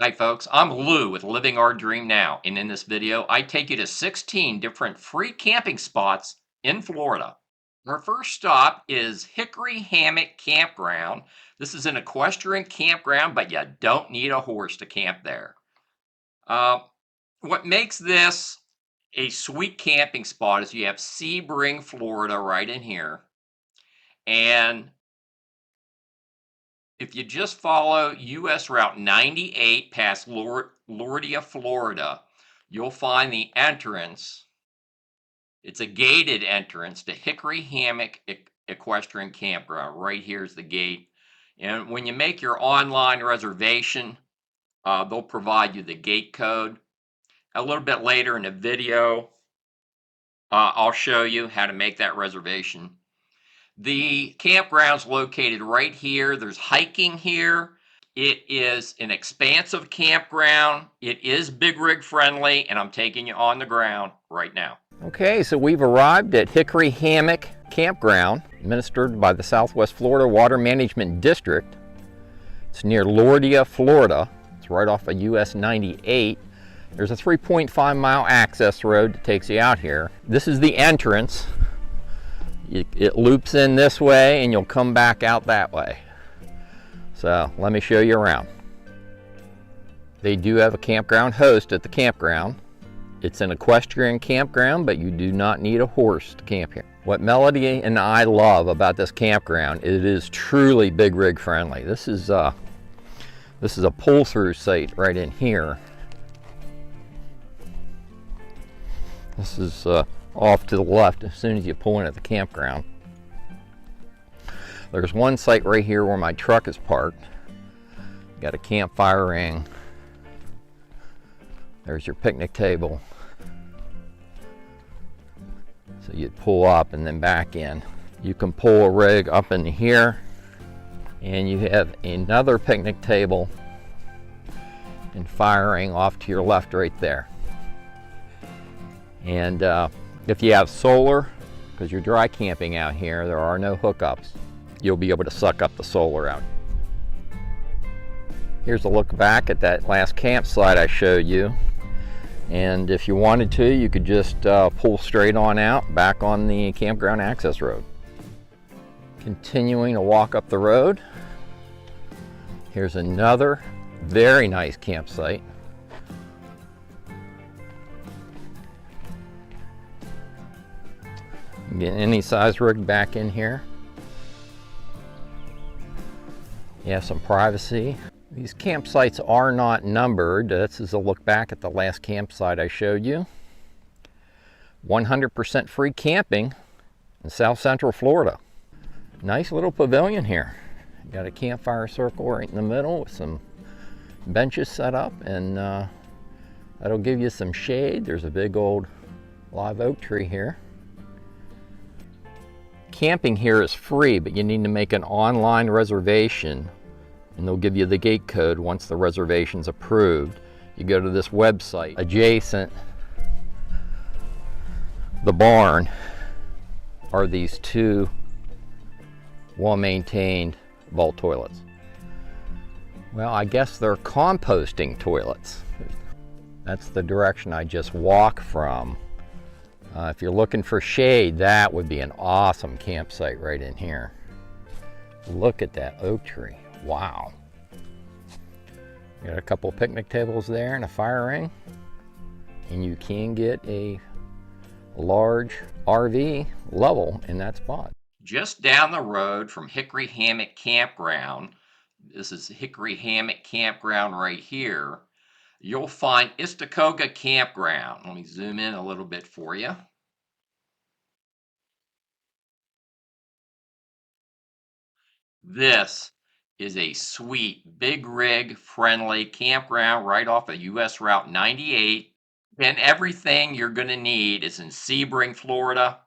Hi folks, I'm Lou with Living Our Dream Now, and in this video, I take you to 16 different free camping spots in Florida. Our first stop is Hickory Hammock Campground. This is an equestrian campground, but you don't need a horse to camp there. Uh, what makes this a sweet camping spot is you have Sebring, Florida, right in here. And if you just follow US Route 98 past Lordia, Florida, you'll find the entrance. It's a gated entrance to Hickory Hammock Equestrian Campground. Right here is the gate. And when you make your online reservation, they'll provide you the gate code. A little bit later in the video, I'll show you how to make that reservation. The campground's located right here. There's hiking here. It is an expansive campground. It is big rig friendly, and I'm taking you on the ground right now. Okay, so we've arrived at Hickory Hammock Campground, administered by the Southwest Florida Water Management District. It's near Lordia, Florida. It's right off of US 98. There's a 3.5-mile access road that takes you out here. This is the entrance. It loops in this way and you'll come back out that way. So let me show you around. They do have a campground host at the campground. It's an equestrian campground, but you do not need a horse to camp here. What Melody and I love about this campground, it is truly big rig friendly. This is a pull-through site right in here. This is off to the left as soon as you pull into the campground. There's one site right here where my truck is parked. Got a campfire ring. There's your picnic table. So you pull up and then back in. You can pull a rig up in here and you have another picnic table and fire ring off to your left right there. And if you have solar, because you're dry camping out here, there are no hookups. You'll be able to suck up the solar out. Here's a look back at that last campsite I showed you. And if you wanted to, you could just pull straight on out back on the campground access road. Continuing to walk up the road, here's another very nice campsite. Get any size rig back in here. You have some privacy. These campsites are not numbered. This is a look back at the last campsite I showed you. 100% free camping in South Central Florida. Nice little pavilion here. Got a campfire circle right in the middle with some benches set up, and that'll give you some shade. There's a big old live oak tree here. Camping here is free, but you need to make an online reservation, and they'll give you the gate code once the reservation's approved. You go to this website. Adjacent the barn are these two well-maintained vault toilets. Well, I guess they're composting toilets. That's the direction I just walked from. If you're looking for shade, that would be an awesome campsite right in here. Look at that oak tree. Wow. Got a couple picnic tables there and a fire ring. And you can get a large RV level in that spot. Just down the road from Hickory Hammock Campground, this is Hickory Hammock Campground right here, you'll find Istacoga Campground. Let me zoom in a little bit for you. This is a sweet, big rig friendly campground right off of US Route 98. And everything you're going to need is in Sebring, Florida.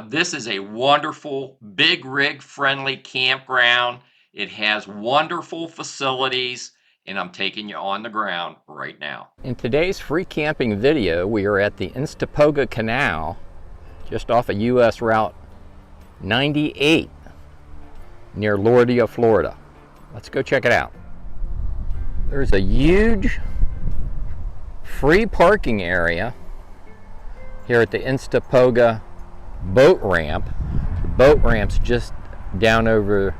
This is a wonderful, big rig friendly campground. It has wonderful facilities, and I'm taking you on the ground right now. In today's free camping video, we are at the Istacoga Canal, just off of US Route 98, near Lordia, Florida. Let's go check it out. There's a huge free parking area here at the Instapoga boat ramp. The boat ramp's just down over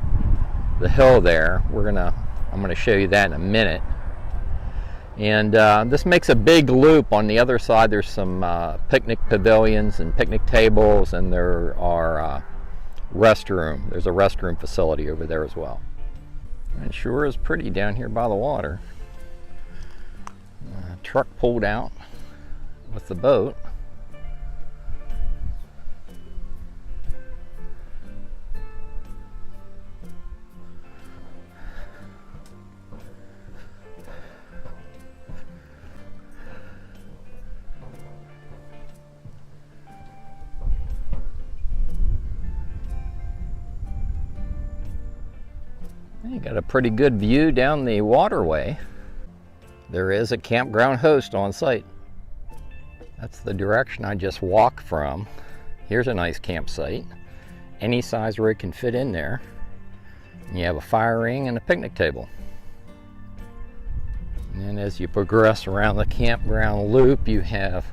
the hill there. I'm gonna show you that in a minute. And this makes a big loop. On the other side there's some picnic pavilions and picnic tables, and there are there's a restroom facility over there as well. And it sure is pretty down here by the water. Truck pulled out with the boat. You got a pretty good view down the waterway. There is a campground host on site. That's the direction I just walked from. Here's a nice campsite. Any size rig can fit in there. And you have a fire ring and a picnic table. And then as you progress around the campground loop, you have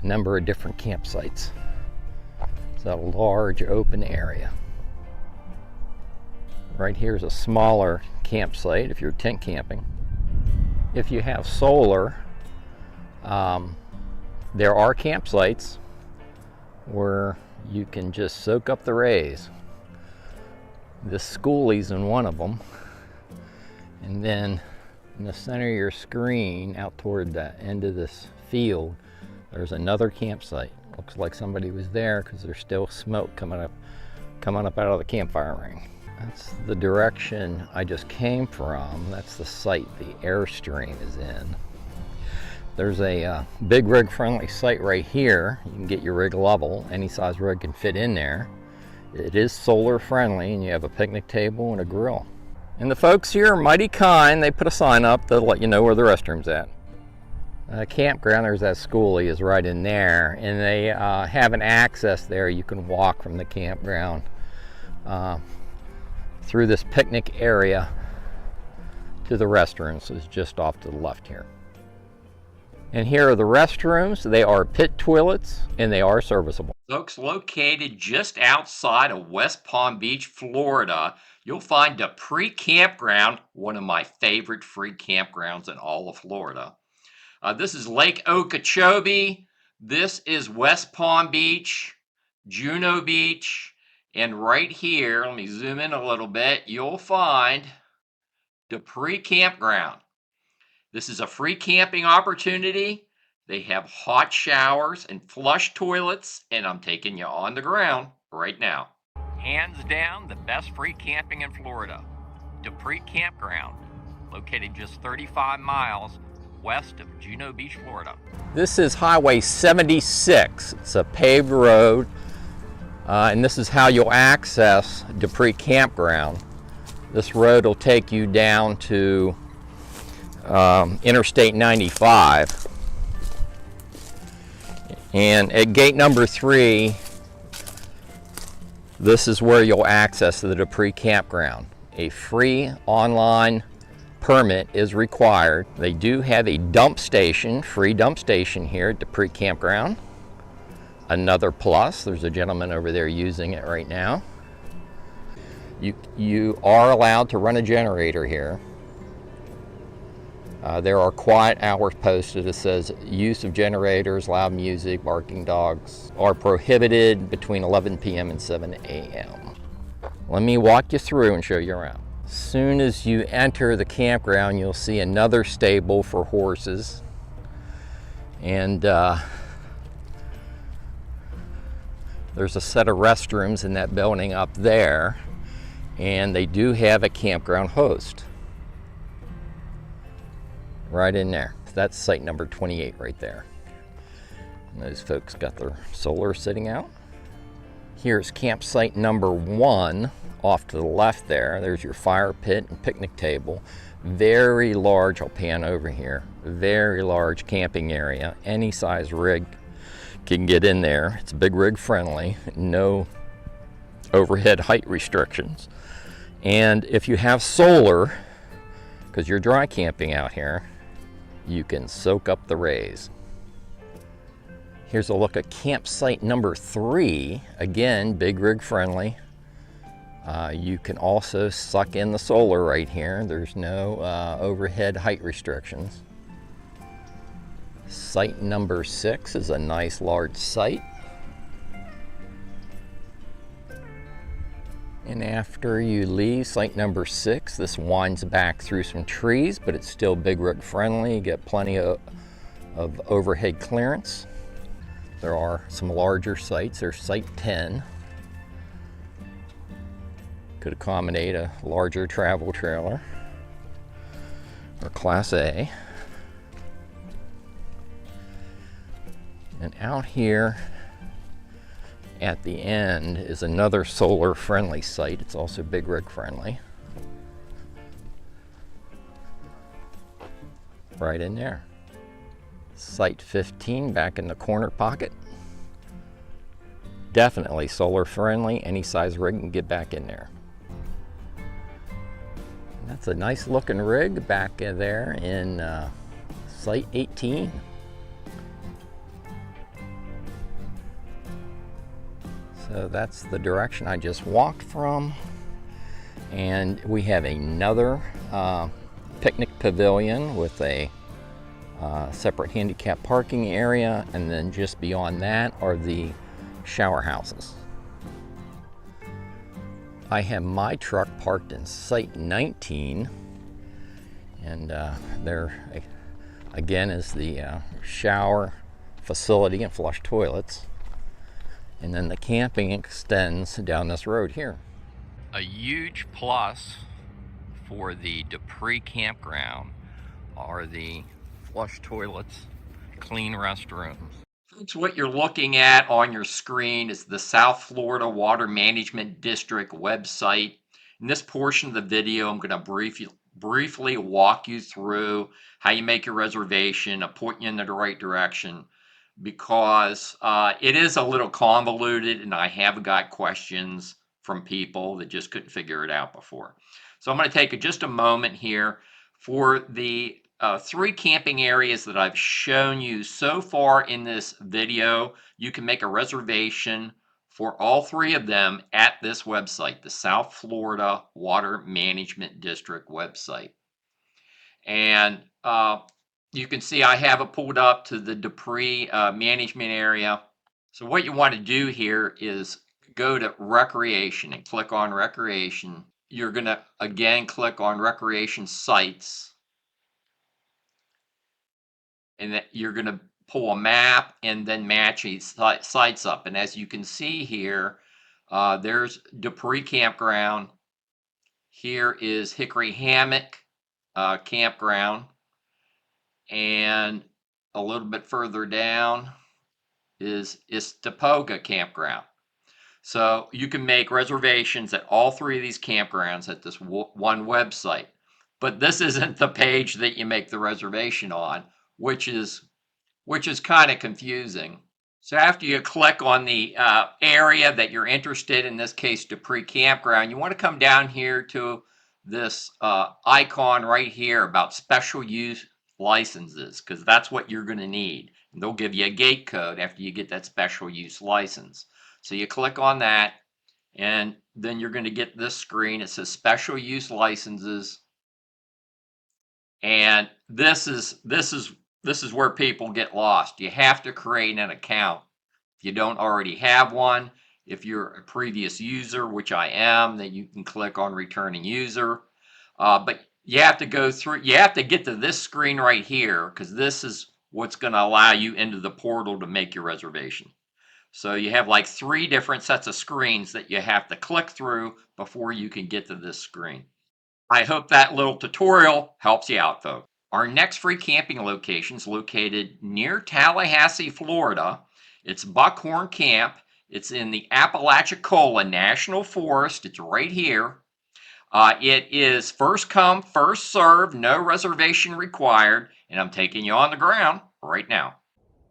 a number of different campsites. It's a large open area. Right here is a smaller campsite if you're tent camping. If you have solar, there are campsites where you can just soak up the rays. This schoolie's in one of them. And then in the center of your screen, out toward the end of this field, there's another campsite. Looks like somebody was there because there's still smoke coming up out of the campfire ring. That's the direction I just came from. That's the site the Airstream is in. There's a big rig friendly site right here. You can get your rig level. Any size rig can fit in there. It is solar friendly, and you have a picnic table and a grill. And the folks here are mighty kind. They put a sign up to let you know where the restroom's at. Campground, there's that schoolie is right in there, and they have an access there. You can walk from the campground through this picnic area to the restrooms. It's just off to the left here. And here are the restrooms. They are pit toilets and they are serviceable. Folks, located just outside of West Palm Beach, Florida, you'll find Dupree Campground, one of my favorite free campgrounds in all of Florida. This is Lake Okeechobee. This is West Palm Beach, Juno Beach. And right here, let me zoom in a little bit, you'll find Dupree Campground. This is a free camping opportunity. They have hot showers and flush toilets, and I'm taking you on the ground right now. Hands down, the best free camping in Florida. Dupree Campground, located just 35 miles west of Juno Beach, Florida. This is Highway 76. It's a paved road. And this is how you'll access Dupree Campground. This road will take you down to Interstate 95. And at gate number 3, this is where you'll access the Dupree Campground. A free online permit is required. They do have a dump station, free dump station here at Dupree Campground. Another plus, there's a gentleman over there using it right now. You are allowed to run a generator here. There are quiet hours posted. It says use of generators, loud music, barking dogs are prohibited between 11 p.m. and 7 a.m. Let me walk you through and show you around. As soon as you enter the campground, you'll see another stable for horses. And there's a set of restrooms in that building up there, and they do have a campground host right in there. That's site number 28 right there. And those folks got their solar sitting out. Here's campsite number 1 off to the left there. There's your fire pit and picnic table. Very large, I'll pan over here, very large camping area. Any size rig can get in there. It's big rig friendly, no overhead height restrictions. And if you have solar, because you're dry camping out here, you can soak up the rays. Here's a look at campsite number 3. Again, big rig friendly. You can also suck in the solar right here. There's no overhead height restrictions. Site number 6 is a nice large site. And after you leave site number 6, this winds back through some trees, but it's still big rig friendly. You get plenty of overhead clearance. There are some larger sites. There's site 10. Could accommodate a larger travel trailer or Class A. And out here at the end is another solar friendly site. It's also big rig friendly. Right in there. Site 15 back in the corner pocket. Definitely solar friendly. Any size rig can get back in there. And that's a nice looking rig back in there in site 18. So that's the direction I just walked from. And we have another picnic pavilion with a separate handicap parking area, and then just beyond that are the shower houses. I have my truck parked in site 19, and there again is the shower facility and flush toilets, and then the camping extends down this road here. A huge plus for the Dupree campground are the flush toilets, clean restrooms. Folks, what you're looking at on your screen is the South Florida Water Management District website. In this portion of the video, I'm going to briefly walk you through how you make your reservation, point you in the right direction, because it is a little convoluted and I have got questions from people that just couldn't figure it out before. So I'm going to take just a moment here for the 3 camping areas that I've shown you so far in this video. You can make a reservation for all 3 of them at this website, the South Florida Water Management District website. And you can see I have it pulled up to the Dupree management area. So what you want to do here is go to recreation and click on recreation. You're going to again click on recreation sites. And that you're going to pull a map and then match these sites up. And as you can see here, there's Dupree Campground. Here is Hickory Hammock Campground. And a little bit further down is Istapoga Campground. So you can make reservations at all 3 of these campgrounds at this one website. But this isn't the page that you make the reservation on, which is kind of confusing. So after you click on the area that you're interested in this case, Dupree Campground, you want to come down here to this icon right here about special use licenses, because that's what you're going to need. And they'll give you a gate code after you get that special use license. So you click on that, and then you're going to get this screen. It says special use licenses. And this is where people get lost. You have to create an account. If you don't already have one, if you're a previous user, which I am, then you can click on returning user. But you have to go through, you have to get to this screen right here, because this is what's going to allow you into the portal to make your reservation. So you have like 3 different sets of screens that you have to click through before you can get to this screen. I hope that little tutorial helps you out, folks. Our next free camping location is located near Tallahassee, Florida. It's Buckhorn Camp. It's in the Apalachicola National Forest. It's right here. It is first come, first served, no reservation required, and I'm taking you on the ground right now.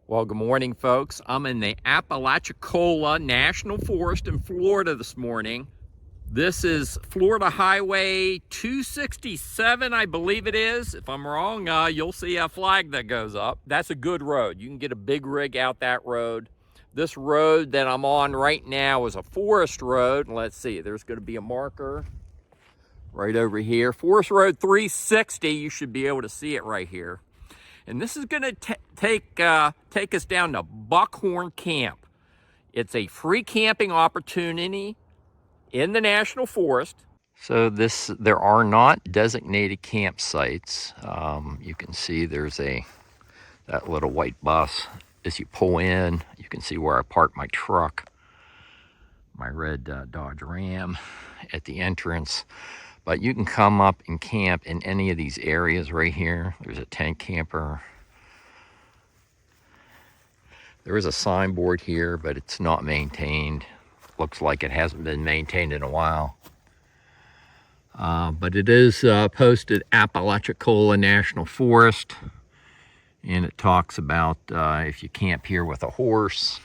Well, good morning, folks. I'm in the Apalachicola National Forest in Florida this morning. This is Florida Highway 267, I believe it is. If I'm wrong, you'll see a flag that goes up. That's a good road. You can get a big rig out that road. This road that I'm on right now is a forest road. Let's see, there's going to be a marker right over here. Forest Road 360, you should be able to see it right here. And this is going to take us down to Buckhorn Camp. It's a free camping opportunity in the National Forest. So there are not designated campsites. You can see there's that little white bus. As you pull in, you can see where I parked my truck, my red Dodge Ram at the entrance. But you can come up and camp in any of these areas right here. There's a tent camper. There is a signboard here, but it's not maintained. Looks like it hasn't been maintained in a while. But it is posted Apalachicola National Forest. And it talks about if you camp here with a horse.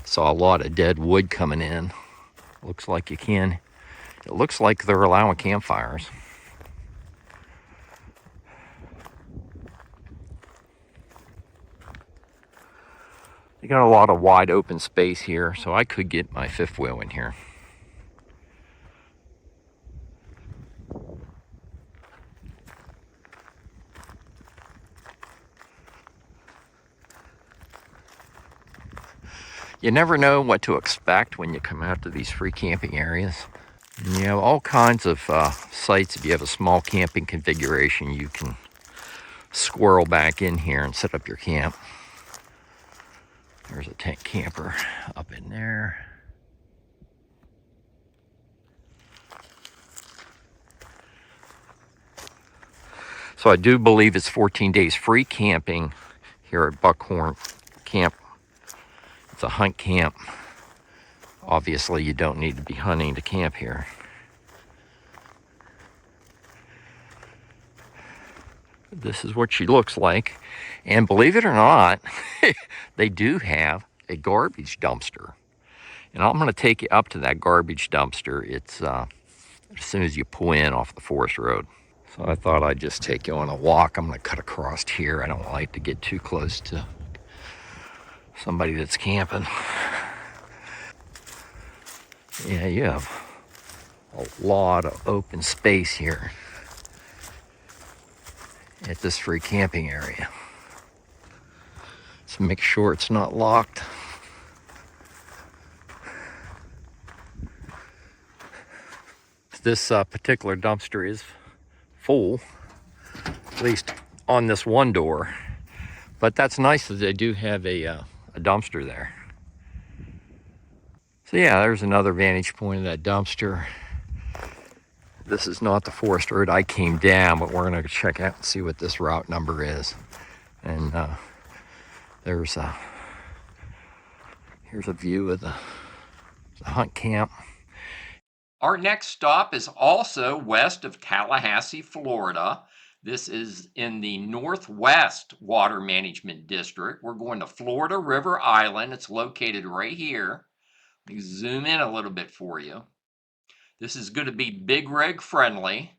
Saw a lot of dead wood coming in. Looks like you can. It looks like they're allowing campfires. You got a lot of wide open space here, so I could get my fifth wheel in here. You never know what to expect when you come out to these free camping areas. And you have all kinds of sites. If you have a small camping configuration, you can squirrel back in here and set up your camp. There's a tent camper up in there. So I do believe it's 14 days free camping here at Buckhorn Camp. It's a hunt camp. Obviously, you don't need to be hunting to camp here. This is what she looks like. And believe it or not, they do have a garbage dumpster. And I'm going to take you up to that garbage dumpster. It's as soon as you pull in off the forest road. So I thought I'd just take you on a walk. I'm going to cut across here. I don't like to get too close to somebody that's camping. Yeah, you have a lot of open space here at this free camping area. So make sure it's not locked. This particular dumpster is full, at least on this one door. But that's nice that they do have a dumpster there. So yeah, there's another vantage point of that dumpster. This is not the forest road I came down, but we're gonna check out and see what this route number is. And here's a view of the hunt camp. Our next stop is also west of Tallahassee, Florida. This is in the Northwest Water Management District. We're going to Florida River Island. It's located right here. Let me zoom in a little bit for you. This is going to be big rig friendly.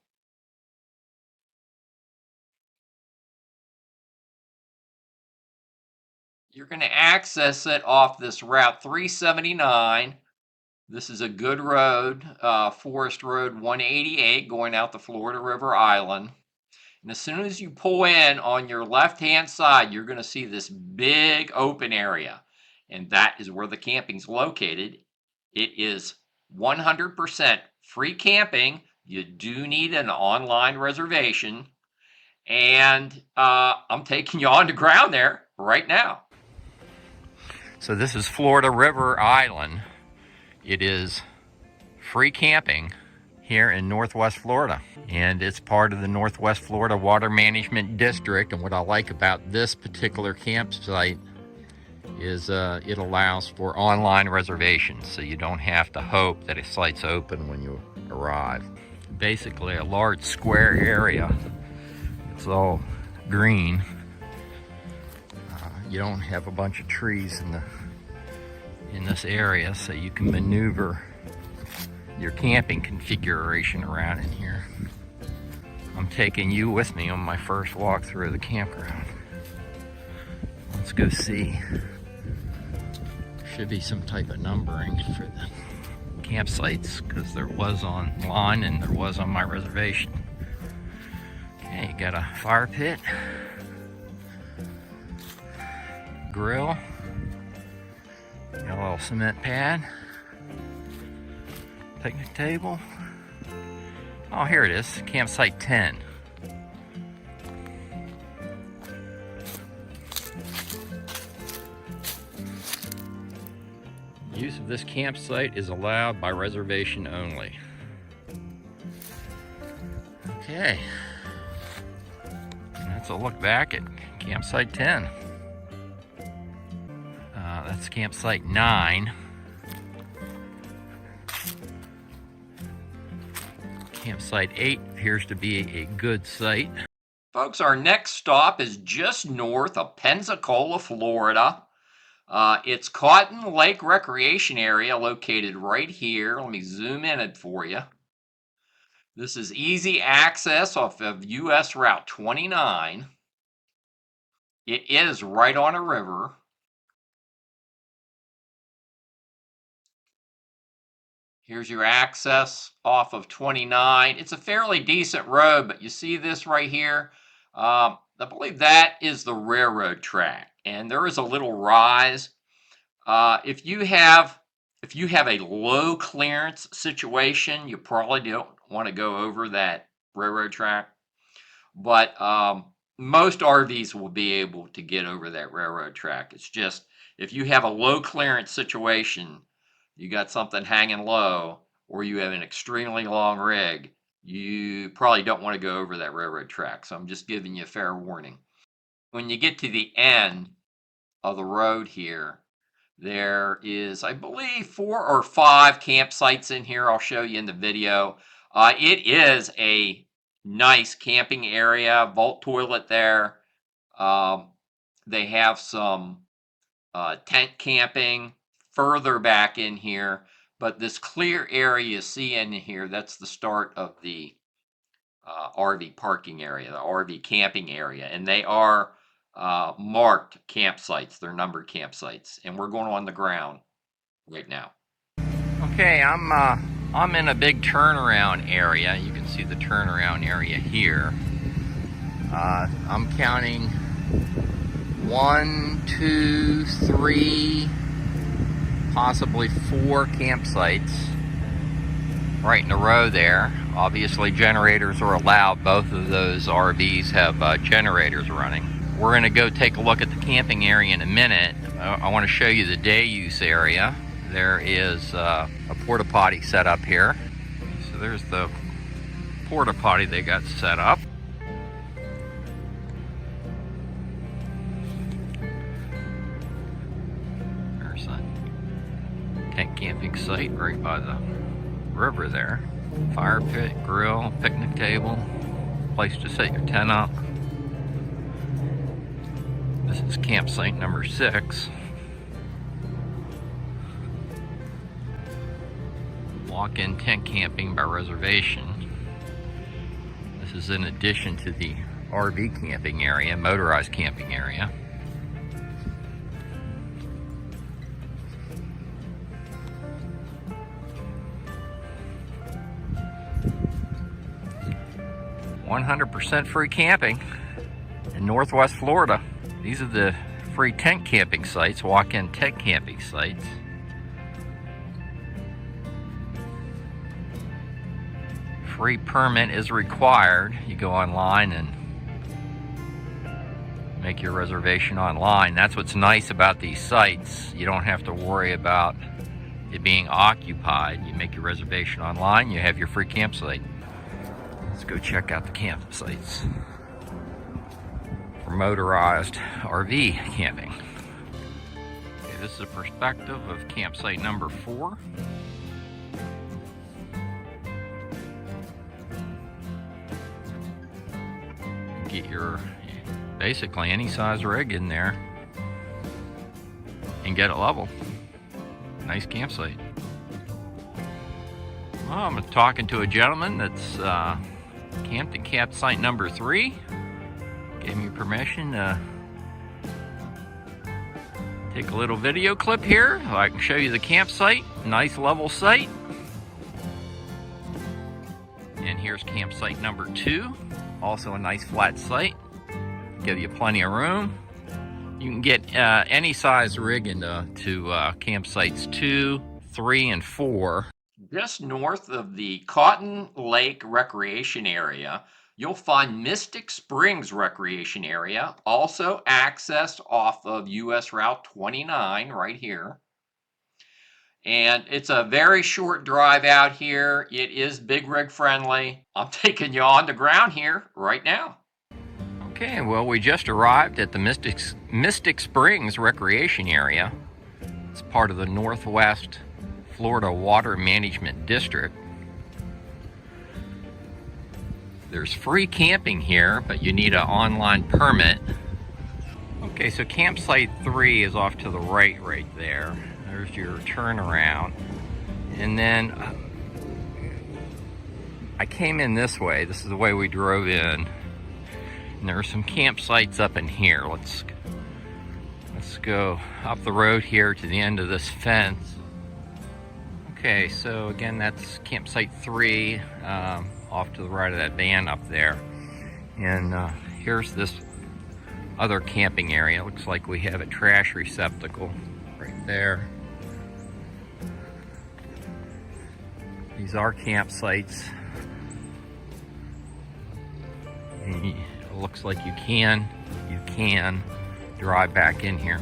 You're going to access it off this Route 379. This is a good road, Forest Road 188 going out to Florida River Island. And as soon as you pull in on your left-hand side, you're going to see this big open area. And that is where the camping's located. It is 100% free camping. You do need an online reservation. And I'm taking you on the ground there right now. So this is Florida River Island. It is free camping here in Northwest Florida. And it's part of the Northwest Florida Water Management District. And what I like about this particular campsite is it allows for online reservations. So you don't have to hope that a site's open when you arrive. Basically a large square area. It's all green. you don't have a bunch of trees in this area, so you can maneuver your camping configuration around in here. I'm taking you with me on my first walk through the campground. Let's go see. Should be some type of numbering for the campsites, because there was online and there was on my reservation. Okay, you got a fire pit, grill, got a little cement pad, picnic table. Oh, here it is, campsite 10. Use of this campsite is allowed by reservation only. Okay, that's a look back at campsite 10. That's campsite 9. Campsite 8 appears to be a good site. Folks, our next stop is just north of Pensacola, Florida. It's Cotton Lake Recreation Area located right here. Let me zoom in it for you. This is easy access off of US Route 29. It is right on a river. Here's your access off of 29. It's a fairly decent road, but you see this right here? I believe that is the railroad track, and there is a little rise. If you have a low clearance situation, you probably don't want to go over that railroad track. But most RVs will be able to get over that railroad track. It's just if you have a low clearance situation, you got something hanging low, or you have an extremely long rig, you probably don't want to go over that railroad track. So I'm just giving you a fair warning. When you get to the end of the road here, there is, I believe, 4 or 5 campsites in here. I'll show you in the video. It is a nice camping area, vault toilet there. They have some tent camping further back in here, but this clear area you see in here, that's the start of the RV parking area, the RV camping area, and they are marked campsites. They're numbered campsites, and we're going on the ground right now. Okay, I'm in a big turnaround area. You can see the turnaround area here. I'm counting 1, 2, 3, possibly 4 campsites right in a row there. Obviously generators are allowed. Both of those RVs have generators running. We're going to go take a look at the camping area in a minute. I want to show you the day use area. There is a porta potty set up here. So there's the porta potty they got set up. There's a tent camping site right by the river there. Fire pit, grill, picnic table, place to set your tent up. This is campsite number 6. Walk-in tent camping by reservation. This is in addition to the RV camping area, motorized camping area. "100% free camping in Northwest Florida." These are the free tent camping sites, walk-in tent camping sites. Free permit is required. You go online and make your reservation online. That's what's nice about these sites. You don't have to worry about it being occupied. You make your reservation online, you have your free campsite. Let's go check out the campsites for motorized RV camping. Okay, this is a perspective of campsite number 4. Get your basically any size rig in there. and get it level. Nice campsite. Well, I'm talking to a gentleman that's camped at campsite number 3. Gave me permission to take a little video clip here so I can show you the campsite. Nice level site. And here's campsite number 2. Also a nice flat site. Give you plenty of room. You can get any size rig into campsites 2, 3, and 4. Just north of the Cotton Lake Recreation Area, you'll find Mystic Springs Recreation Area, also accessed off of US Route 29 right here. And it's a very short drive out here. It is big rig friendly. I'm taking you on the ground here right now. Okay, well, we just arrived at the Mystic Springs Recreation Area. It's part of the Northwest Florida Water Management District. There's free camping here, but you need an online permit. Okay, so campsite 3 is off to the right there. There's your turnaround. And then I came in this way. This is the way we drove in. And there are some campsites up in here. Let's go up the road here to the end of this fence. Okay, so again, that's campsite 3, off to the right of that van up there. And here's this other camping area. Looks like we have a trash receptacle right there. These are campsites. And it looks like you can drive back in here.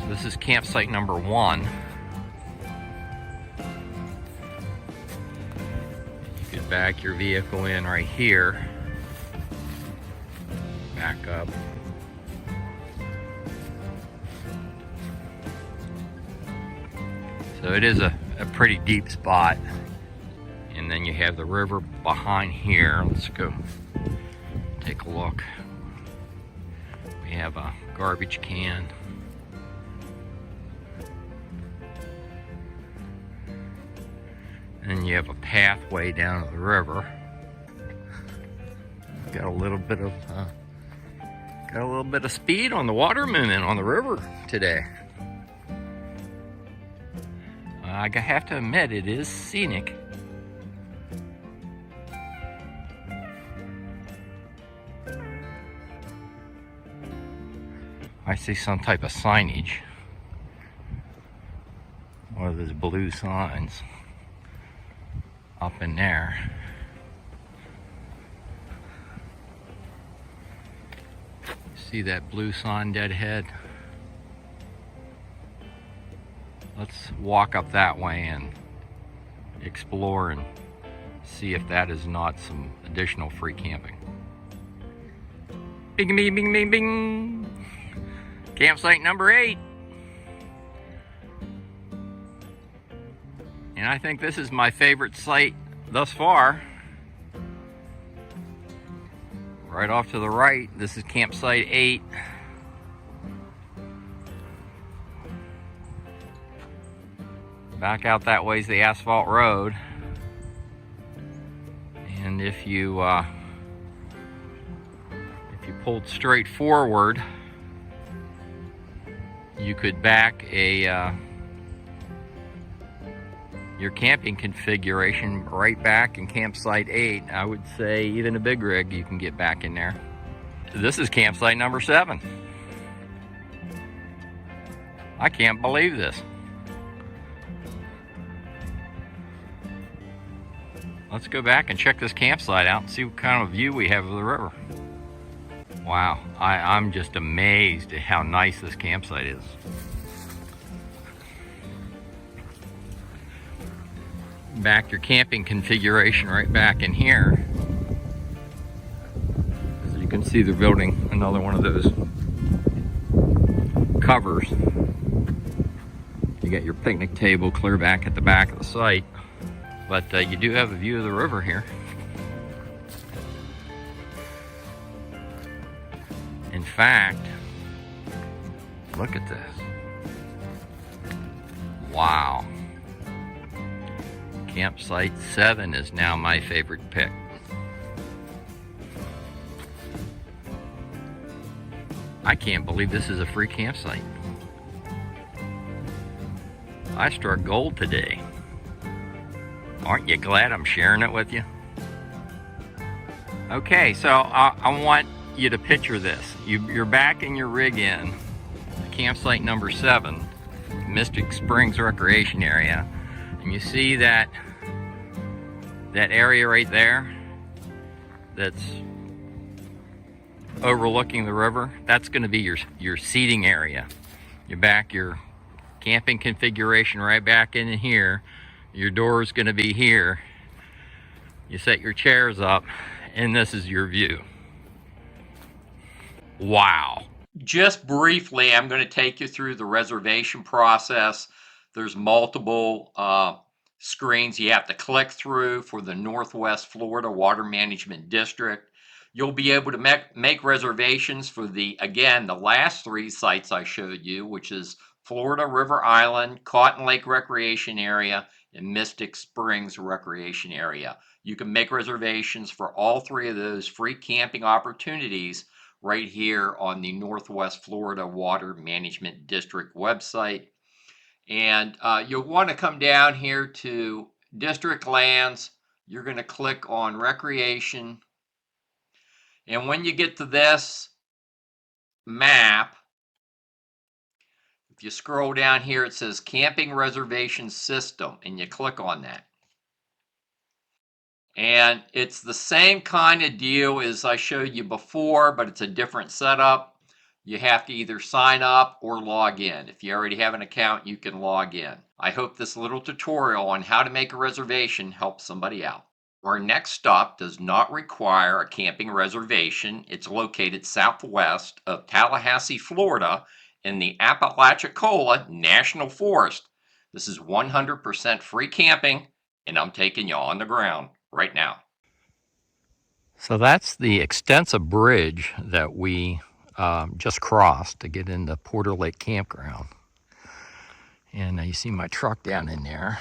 So this is campsite number 1. You could back your vehicle in right here. Back up. So it is a pretty deep spot. And then you have the river behind here. Let's go take a look. We have a garbage can. And you have a pathway down to the river. Got a little bit of speed on the water movement on the river today. I have to admit, it is scenic. I see some type of signage. One of those blue signs up in there. See that blue sign dead ahead? Let's walk up that way and explore and see if that is not some additional free camping. Bing, bing, bing, bing, bing. Campsite number 8. And I think this is my favorite site thus far. Right off to the right, this is campsite 8. Back out that way is the asphalt road. And if you pulled straight forward, you could back your camping configuration right back in campsite 8. I would say even a big rig you can get back in there. This is campsite number 7. I can't believe this. Let's go back and check this campsite out and see what kind of view we have of the river. Wow, I'm just amazed at how nice this campsite is. Back your camping configuration right back in here. As you can see, they're building another one of those covers. You got your picnic table clear back at the back of the site. But you do have a view of the river here. In fact, look at this. Wow. Campsite 7 is now my favorite pick. I can't believe this is a free campsite. I struck gold today. Aren't you glad I'm sharing it with you? Okay, so I want you to picture this. You're back in your rig in campsite number 7, Mystic Springs Recreation Area, and you see that area right there that's overlooking the river. That's going to be your seating area. You're back your camping configuration right back in here. Your door is going to be here. You set your chairs up, and this is your view. Wow. Just briefly, I'm going to take you through the reservation process. There's multiple screens you have to click through for the Northwest Florida Water Management District. You'll be able to make reservations for the last 3 sites I showed you, which is Florida River Island, Cotton Lake Recreation Area, and Mystic Springs Recreation Area. You can make reservations for all 3 of those free camping opportunities right here on the Northwest Florida Water Management District website. And you'll want to come down here to District Lands. You're going to click on Recreation. And when you get to this map, if you scroll down here, it says Camping Reservation System, and you click on that. And it's the same kind of deal as I showed you before, but it's a different setup. You have to either sign up or log in. If you already have an account, you can log in. I hope this little tutorial on how to make a reservation helps somebody out. Our next stop does not require a camping reservation. It's located southwest of Tallahassee, Florida, in the Apalachicola National Forest. This is 100% free camping, and I'm taking you on the ground right now. So that's the extensive bridge that we just crossed to get into Porter Lake Campground. And you see my truck down in there.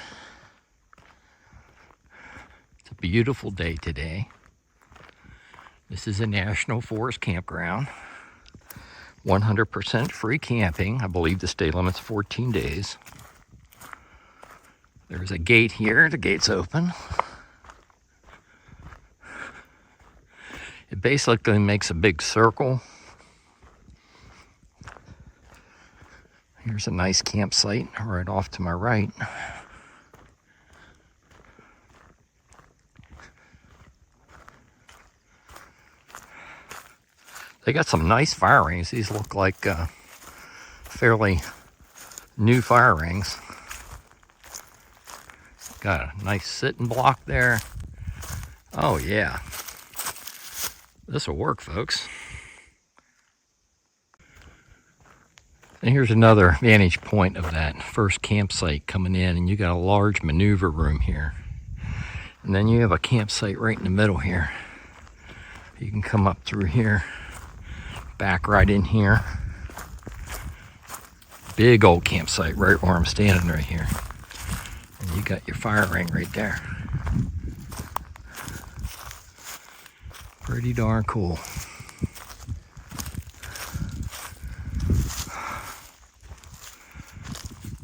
It's a beautiful day today. This is a National Forest campground. 100% free camping. I believe the stay limit's 14 days. There's a gate here. The gate's open. It basically makes a big circle. Here's a nice campsite right off to my right. They got some nice fire rings. These look like fairly new fire rings. Got a nice sitting block there. Oh yeah. This will work, folks. And here's another vantage point of that first campsite coming in, and you got a large maneuver room here. And then you have a campsite right in the middle here. You can come up through here, back right in here. Big old campsite right where I'm standing right here. And you got your fire ring right there. Pretty darn cool.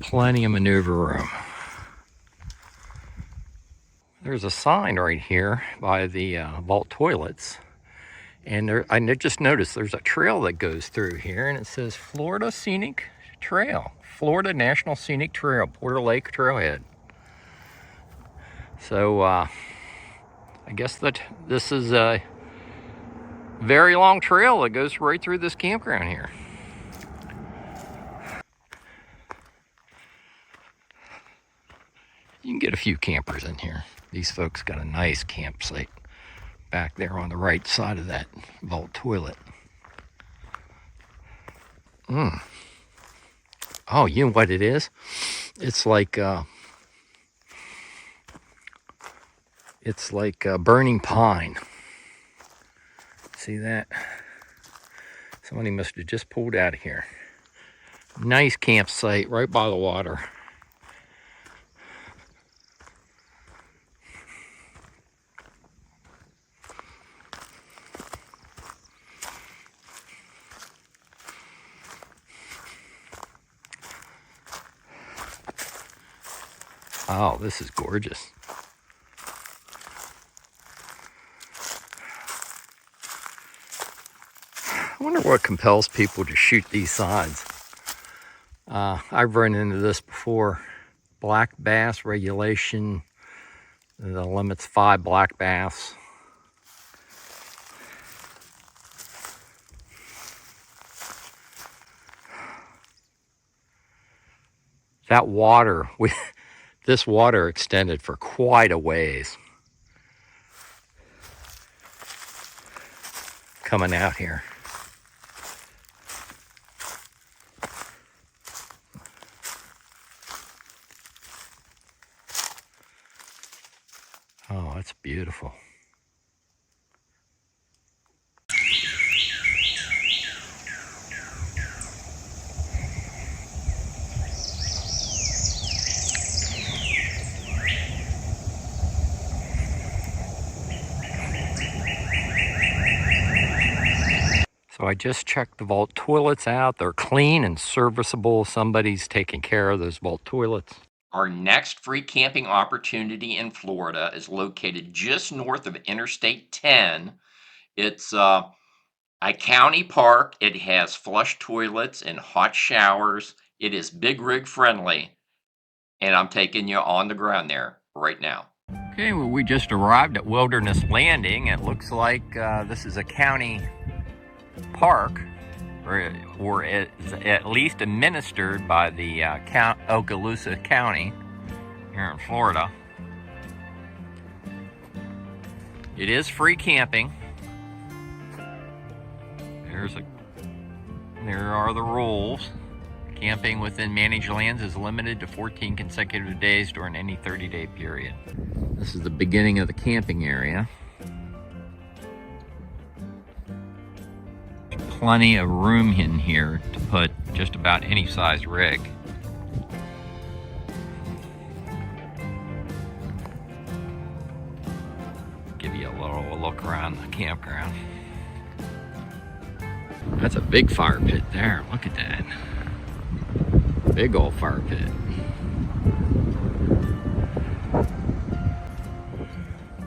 Plenty of maneuver room. There's a sign right here by the vault toilets. And I just noticed there's a trail that goes through here, and it says Florida Scenic Trail. Florida National Scenic Trail, Porter Lake Trailhead. So I guess that this is a very long trail that goes right through this campground here. You can get a few campers in here. These folks got a nice campsite back there on the right side of that vault toilet. Oh, you know what it is? It's like burning pine. See that? Somebody must have just pulled out of here. Nice campsite right by the water. Oh, this is gorgeous. I wonder what compels people to shoot these sides. I've run into this before. Black bass regulation, the limit's 5 black bass. That water, this water extended for quite a ways coming out here. Oh, that's beautiful. So I just checked the vault toilets out. They're clean and serviceable. Somebody's taking care of those vault toilets. Our next free camping opportunity in Florida is located just north of Interstate 10. It's a county park. It has flush toilets and hot showers. It is big rig friendly. And I'm taking you on the ground there right now. Okay, well, we just arrived at Wilderness Landing. It looks like this is a county park, or it's at least administered by the Okaloosa County here in Florida. It is free camping. There are the rules. Camping within managed lands is limited to 14 consecutive days during any 30-day period. This is the beginning of the camping area. Plenty of room in here to put just about any size rig. Give you a little look around the campground. That's a big fire pit there. Look at that. Big old fire pit.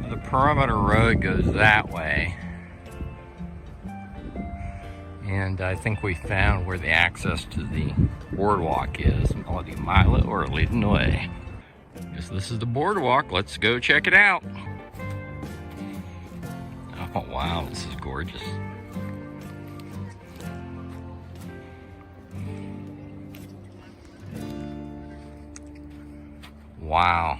The perimeter road goes that way. And I think we found where the access to the boardwalk is. Melody Milo are leading the way. Guess this is the boardwalk. Let's go check it out. Oh wow, this is gorgeous. Wow.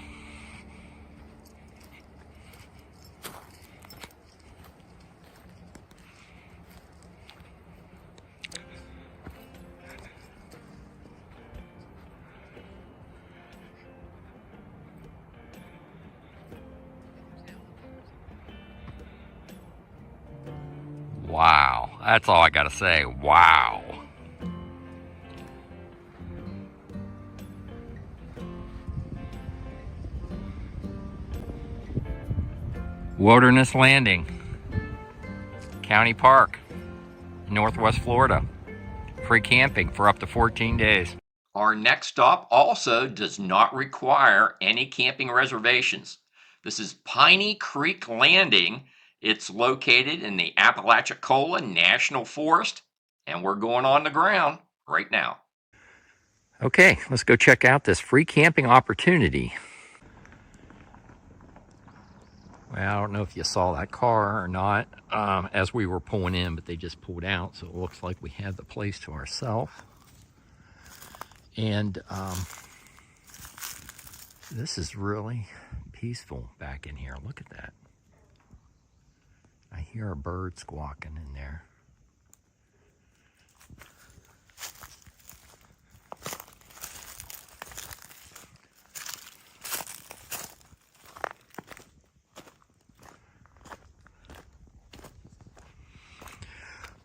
Wow. That's all I gotta say. Wow. Wilderness Landing, County Park, Northwest Florida. Free camping for up to 14 days. Our next stop also does not require any camping reservations. This is Piney Creek Landing. It's located in the Apalachicola National Forest, and we're going on the ground right now. Okay, let's go check out this free camping opportunity. Well, I don't know if you saw that car or not as we were pulling in, but they just pulled out, so it looks like we have the place to ourselves. And this is really peaceful back in here. Look at that. I hear a bird squawking in there.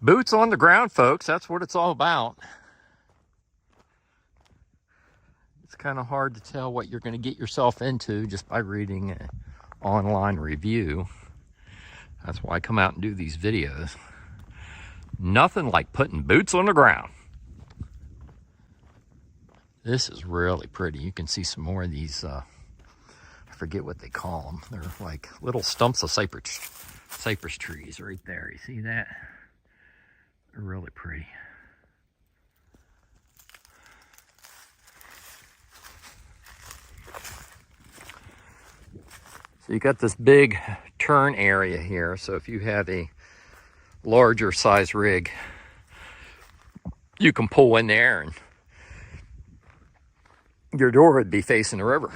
Boots on the ground, folks. That's what it's all about. It's kind of hard to tell what you're going to get yourself into just by reading an online review. That's why I come out and do these videos. Nothing like putting boots on the ground. This is really pretty. You can see some more of these forget what they call them. They're like little stumps of cypress trees right there. You see that? They're really pretty. So you got this big turn area here. So if you have a larger size rig, you can pull in there and your door would be facing the river.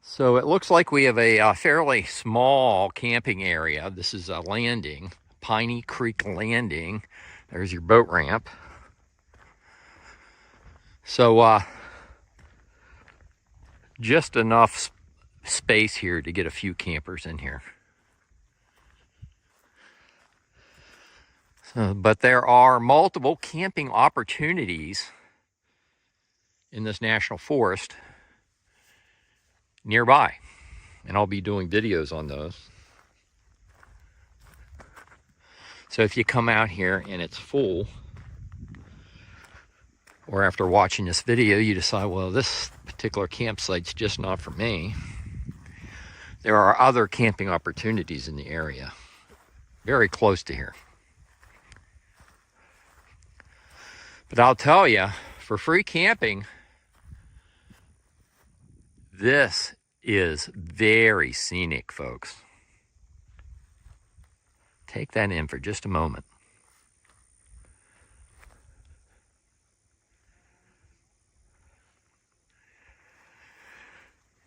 So it looks like we have a fairly small camping area. This is a landing, Piney Creek Landing. There's your boat ramp. So just enough space here to get a few campers in here. But there are multiple camping opportunities in this national forest nearby, and I'll be doing videos on those. So if you come out here and it's full, or after watching this video you decide, well, this particular campsite's just not for me, there are other camping opportunities in the area very close to here. But I'll tell you, for free camping, this is very scenic, folks. Take that in for just a moment.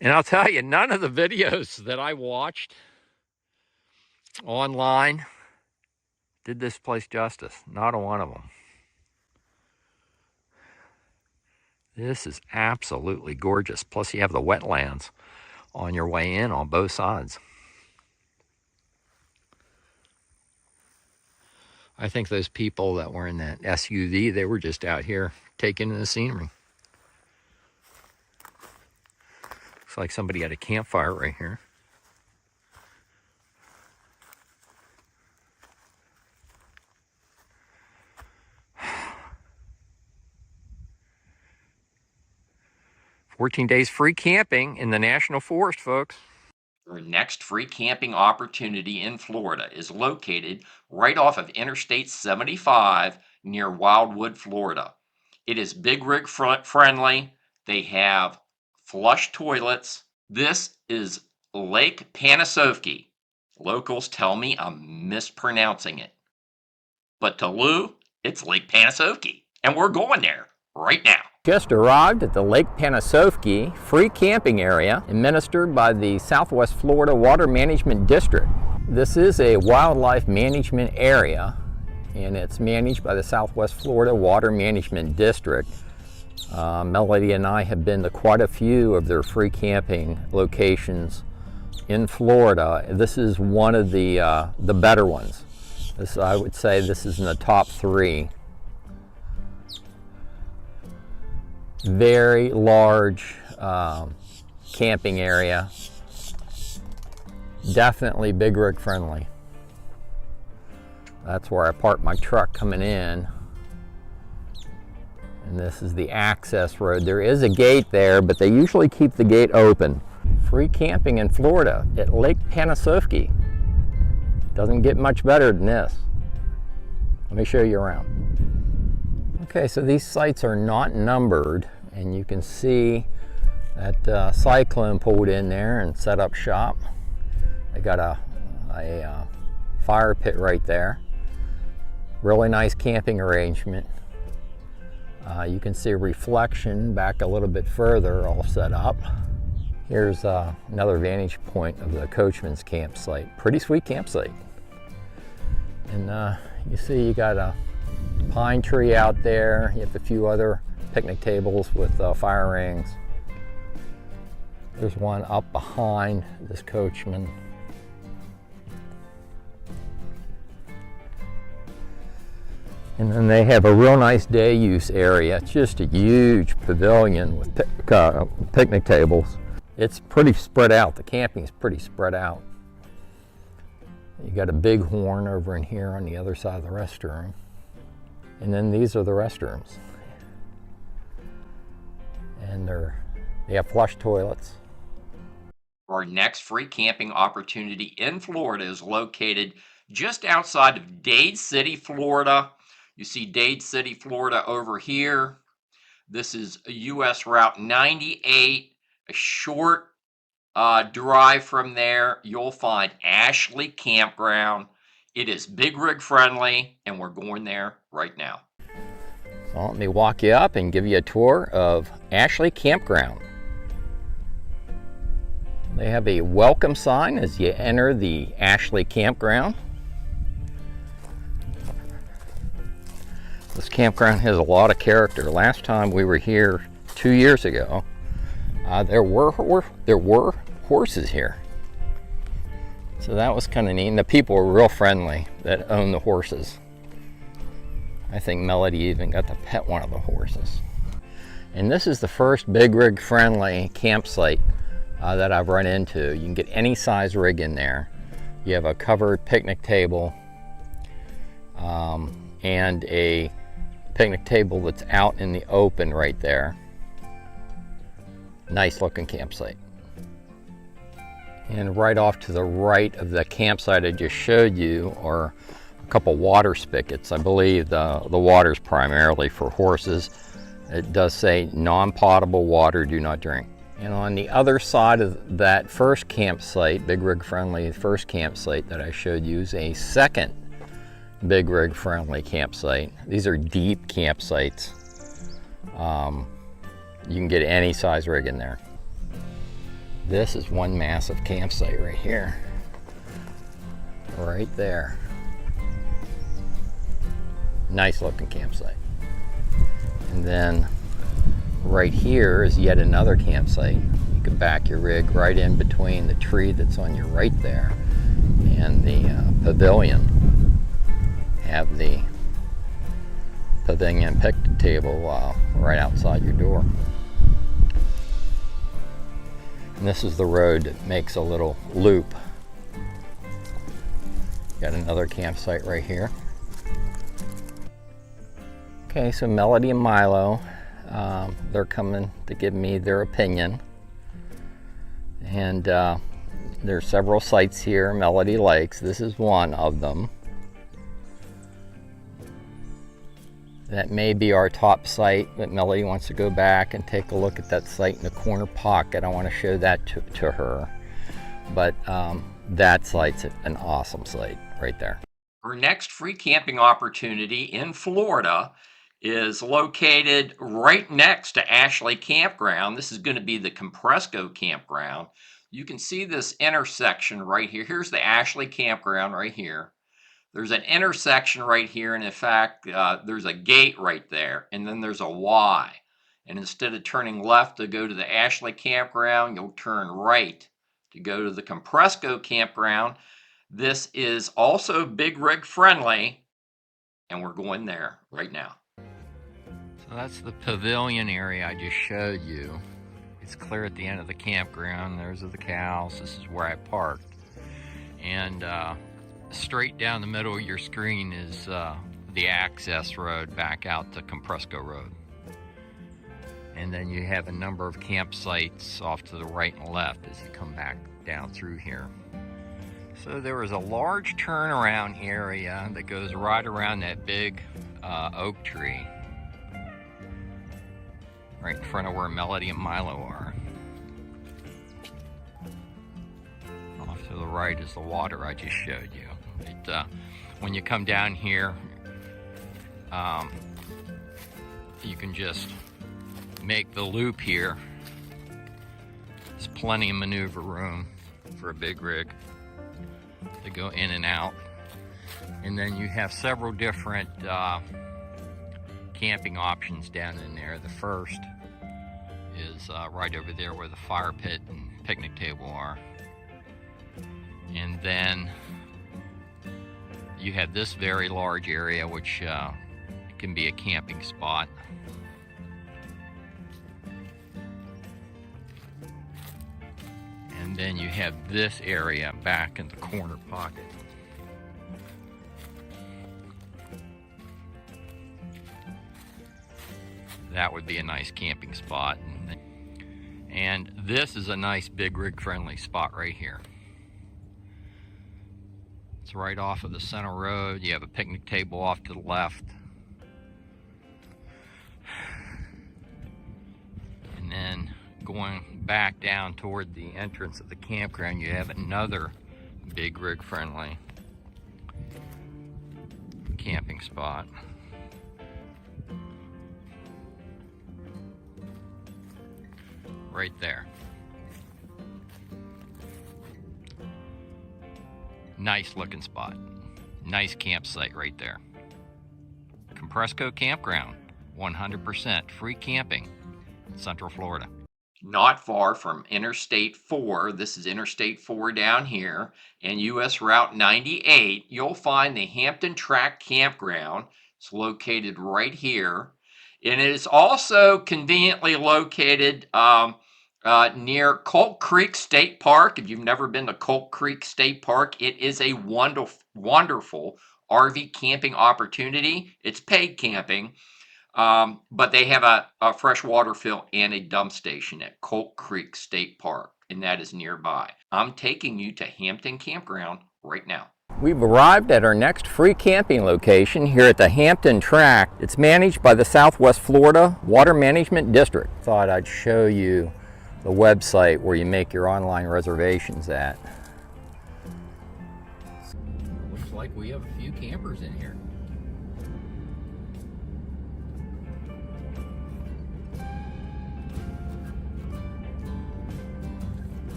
And I'll tell you, none of the videos that I watched online did this place justice. Not a one of them. This is absolutely gorgeous. Plus you have the wetlands on your way in on both sides. I think those people that were in that SUV, they were just out here taking in the scenery. Looks like somebody had a campfire right here. "14 days free camping in the National Forest, folks." Your next free camping opportunity in Florida is located right off of Interstate 75 near Wildwood, Florida. It is big rig front friendly. They have flush toilets. This is Lake Panasoffkee. Locals tell me I'm mispronouncing it. But to Lou, it's Lake Panasoffkee. And we're going there right now. Just arrived at the Lake Panasoffkee free camping area administered by the Southwest Florida Water Management District. This is a wildlife management area and it's managed by the Southwest Florida Water Management District. Melody and I have been to quite a few of their free camping locations in Florida. This is one of the better ones. I would say this is in the top 3. Very large camping area. Definitely big rig friendly. That's where I parked my truck coming in. And this is the access road. There is a gate there, but they usually keep the gate open. Free camping in Florida at Lake Panasoffkee. Doesn't get much better than this. Let me show you around. Okay, so these sites are not numbered, and you can see that Cyclone pulled in there and set up shop. They got a fire pit right there. Really nice camping arrangement. You can see a reflection back a little bit further, all set up. Here's another vantage point of the Coachman's campsite. Pretty sweet campsite. And you see you got a pine tree out there. You have a few other picnic tables with fire rings. There's one up behind this Coachman. And then they have a real nice day use area. It's just a huge pavilion with picnic tables. It's pretty spread out. The camping's pretty spread out. You got a big horn over in here on the other side of the restroom. And then these are the restrooms. And they're They have flush toilets. Our next free camping opportunity in Florida is located just outside of Dade City, Florida. You see Dade City, Florida over here. This is US Route 98, a short drive from there. You'll find Ashley Campground. It is big rig friendly, and we're going there right now. So let me walk you up and give you a tour of Ashley Campground. They have a welcome sign as you enter the Ashley Campground. This campground has a lot of character. Last time we were here 2 years ago, there were horses here. So that was kind of neat. And the people were real friendly that owned the horses. I think Melody even got to pet one of the horses. And this is the first big rig friendly campsite that I've run into. You can get any size rig in there. You have a covered picnic table and a picnic table that's out in the open right there. Nice looking campsite. And right off to the right of the campsite I just showed you are a couple water spigots. I believe the water's primarily for horses. It does say non-potable water, do not drink. And on the other side of that first campsite, big rig friendly first campsite that I showed you, is a second big rig friendly campsite. These are deep campsites. You can get any size rig in there. This is one massive campsite right here. Right there. Nice looking campsite. And then right here is yet another campsite. You can back your rig right in between the tree that's on your right there and the pavilion. Have the pavilion picnic table right outside your door. And this is the road that makes a little loop. Got another campsite right here. Okay, so Melody and Milo, they're coming to give me their opinion. And there's several sites here Melody likes. This is one of them. That may be our top site, but Melody wants to go back and take a look at that site in the corner pocket. I want to show that to her. But that site's an awesome site right there. Our next free camping opportunity in Florida is located right next to Ashley Campground. This is going to be the Compresco Campground. You can see this intersection right here. Here's the Ashley Campground right here. There's an intersection right here, and in fact, there's a gate right there, and then there's a Y. And instead of turning left to go to the Ashley Campground, you'll turn right to go to the Compresco Campground. This is also big rig friendly, and we're going there right now. So that's the pavilion area I just showed you. It's clear at the end of the campground. There's the cows. This is where I parked. And straight down the middle of your screen is the access road back out to Compresco Road. And then you have a number of campsites off to the right and left as you come back down through here. So there is a large turnaround area that goes right around that big oak tree, right in front of where Melody and Milo are. Off to the right is the water I just showed you. When you come down here, you can just make the loop here. There's plenty of maneuver room for a big rig to go in and out. And then you have several different camping options down in there. The first is right over there where the fire pit and picnic table are. And then you have this very large area which can be a camping spot. And then you have this area back in the corner pocket. That would be a nice camping spot. And this is a nice big rig friendly spot right here. It's right off of the center road. You have a picnic table off to the left. And then going back down toward the entrance of the campground, you have another big rig friendly camping spot. Right there. Nice looking spot. Nice campsite right there. Compresco Campground, 100% free camping in Central Florida. Not far from Interstate 4. This is Interstate 4 down here, and US Route 98. You'll find the Hampton Track Campground. It's located right here, and it is also conveniently located near Colt Creek State Park. If you've never been to Colt Creek State Park, it is a wonderful RV camping opportunity. It's paid camping. But they have a freshwater fill and a dump station at Colt Creek State Park, and that is nearby. I'm taking you to Hampton Campground right now. We've arrived at our next free camping location here at the Hampton Track. It's managed by the Southwest Florida Water Management District. Thought I'd show you the website where you make your online reservations at. Looks like we have a few campers in here.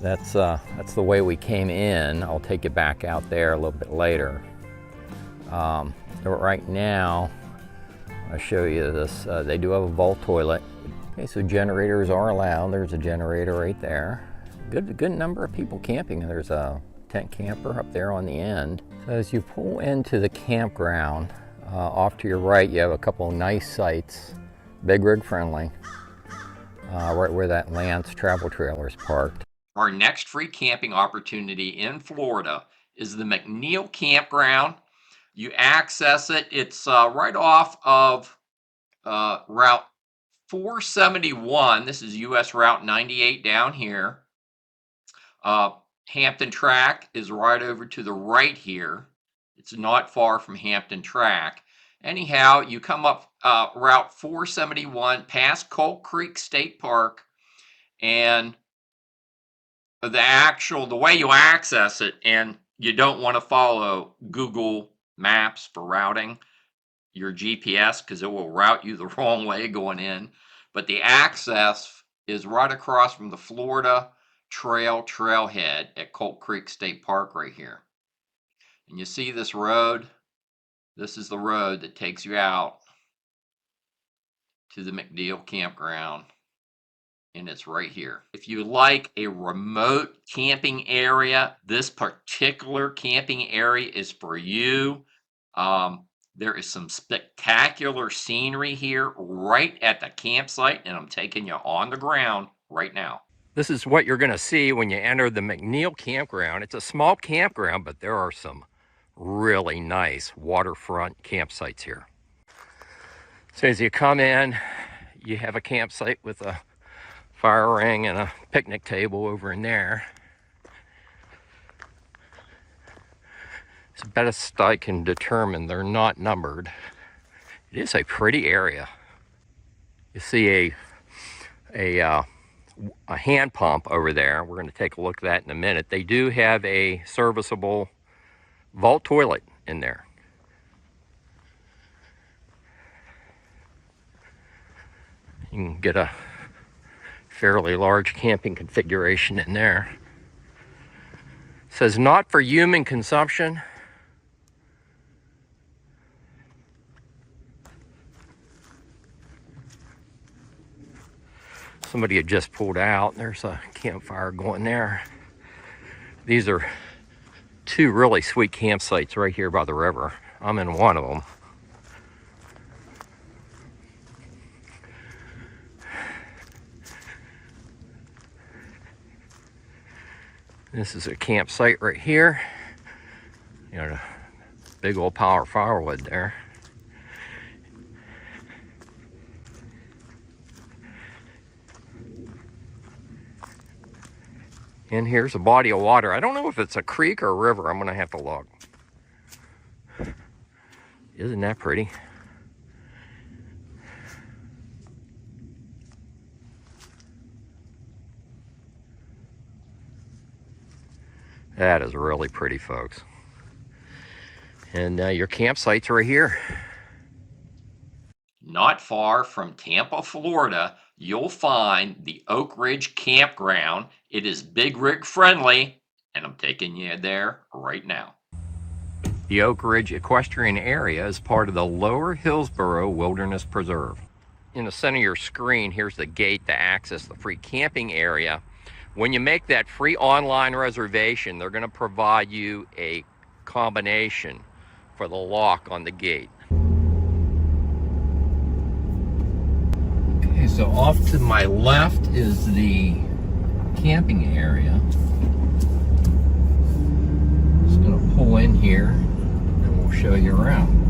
That's the way we came in. I'll take you back out there a little bit later. But right now, I'll show you this. They do have a vault toilet. Okay, so generators are allowed. There's a generator right there. Good number of people camping. There's a tent camper up there on the end. So as you pull into the campground, off to your right, you have a couple of nice sites, big rig friendly, right where that Lance travel trailer is parked. Our next free camping opportunity in Florida is the McNeil Campground. You access it. It's right off of Route 471. This is US Route 98 down here. Hampton Track is right over to the right here. It's not far from Hampton Track. Anyhow, you come up Route 471 past Colt Creek State Park, and the way you access it, and you don't want to follow Google Maps for routing your GPS because it will route you the wrong way going in. But the access is right across from the Florida trailhead at Colt Creek State Park right here. And you see this road? This is the road that takes you out to the McNeil Campground. And it's right here. If you like a remote camping area, this particular camping area is for you. There is some spectacular scenery here right at the campsite, and I'm taking you on the ground right now. This is what you're going to see when you enter the McNeil Campground. It's a small campground, but there are some really nice waterfront campsites here. So as you come in, you have a campsite with a fire ring and a picnic table over in there. As best I can determine, they're not numbered. It is a pretty area. You see a hand pump over there. We're going to take a look at that in a minute. They do have a serviceable vault toilet in there. You can get a fairly large camping configuration in there. It says not for human consumption. Somebody had just pulled out. There's a campfire going there. These are two really sweet campsites right here by the river. I'm in one of them. This is a campsite right here. You got a big old pile of firewood there. And here's a body of water. I don't know if it's a creek or a river. I'm going to have to look. Isn't that pretty? That is really pretty, folks. And your campsites are here. Not far from Tampa, Florida, you'll find the Oak Ridge Campground. It is big rig friendly, and I'm taking you there right now. The Oak Ridge Equestrian Area is part of the Lower Hillsborough Wilderness Preserve. In the center of your screen, here's the gate to access the free camping area. When you make that free online reservation, they're going to provide you a combination for the lock on the gate. Okay, so off to my left is the camping area. Just going to pull in here and we'll show you around.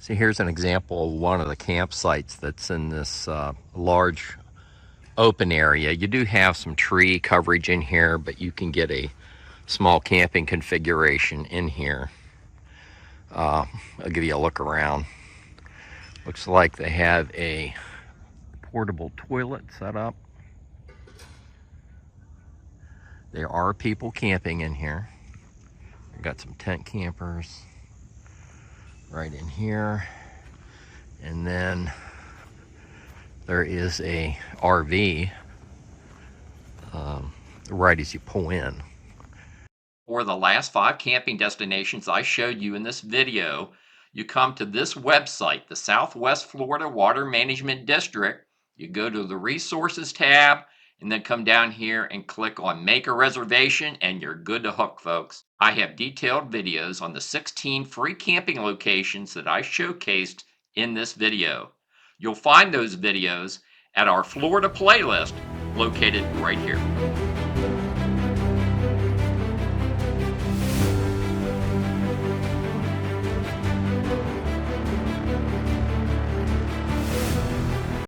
See, here's an example of one of the campsites that's in this large open area. You do have some tree coverage in here, but you can get a small camping configuration in here. I'll give you a look around. Looks like they have a portable toilet set up. There are people camping in here. We've got some tent campers right in here. And then there is a RV right as you pull in. For the last 5 camping destinations I showed you in this video, you come to this website, the Southwest Florida Water Management District. You go to the Resources tab, and then come down here and click on Make a Reservation, and you're good to hook, folks. I have detailed videos on the 16 free camping locations that I showcased in this video. You'll find those videos at our Florida playlist located right here.